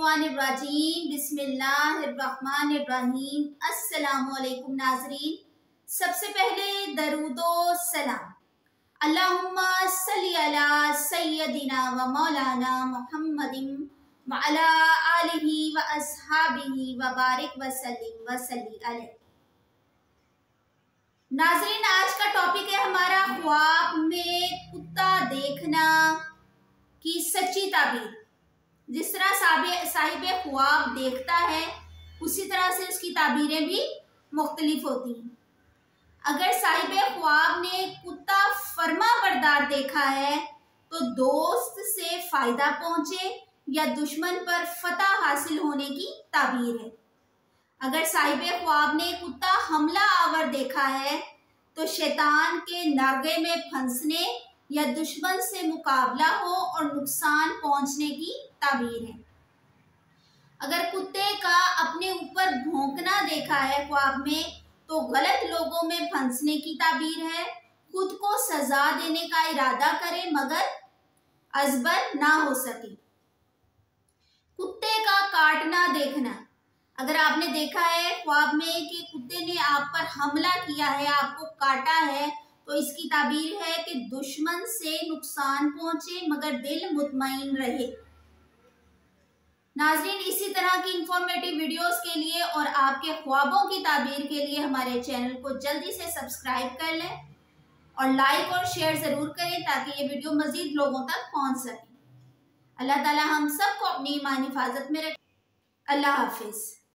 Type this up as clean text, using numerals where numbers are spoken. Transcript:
मिनश्शैतानिर्रजीम बिस्मिल्लाहिर्रहमानिर्रहीम। अस्सलामुअलैकुम नाज़रीन, सबसे पहले दरूदो सलाम अल्लाहुम्मा सल्ली अला सय्यदिना व मौलाना मुहम्मदिन व अला आलिहि व अस्हाबिहि व बारिक व सल्लिम व सल्ली अलैहि। नाज़रीन, आज का टॉपिक है हमारा ख्वाब में कुत्ता देखना की सच्ची ताबीर। जिस तरह साहिब ख्वाब देखता है उसी तरह से उसकी ताबीरें भी मुख्तलिफ होती हैं। अगर साहिब ख्वाब ने कुत्ता फर्मा बरदार देखा है तो दोस्त से फायदा पहुंचे या दुश्मन पर फतह हासिल होने की ताबीर है। अगर साहिब ख्वाब ने कुत्ता हमला आवर देखा है तो शैतान के नागे में फंसने या दुश्मन से मुकाबला हो और नुकसान पहुंचने की ताबीर है। अगर कुत्ते का अपने ऊपर भौंकना देखा है ख्वाब में तो गलत लोगों में फंसने की ताबीर है। खुद को सजा देने का इरादा करे मगर अजबर ना हो सके। कुत्ते का काटना देखना, अगर आपने देखा है ख्वाब में कि कुत्ते ने आप पर हमला किया है, आपको काटा है, तो इसकी ताबीर है कि दुश्मन से नुकसान पहुंचे मगर दिल मुतमईन रहे। नाज़रीन, इसी तरह की इंफॉर्मेटिव वीडियोस के लिए और आपके ख्वाबों की ताबीर के लिए हमारे चैनल को जल्दी से सब्सक्राइब कर लें और लाइक और शेयर ज़रूर करें ताकि ये वीडियो मज़ीद लोगों तक पहुंच सके। अल्लाह ताला हम सबको अपनी ईमानी हिफाजत में रखे। अल्लाह हाफिज़।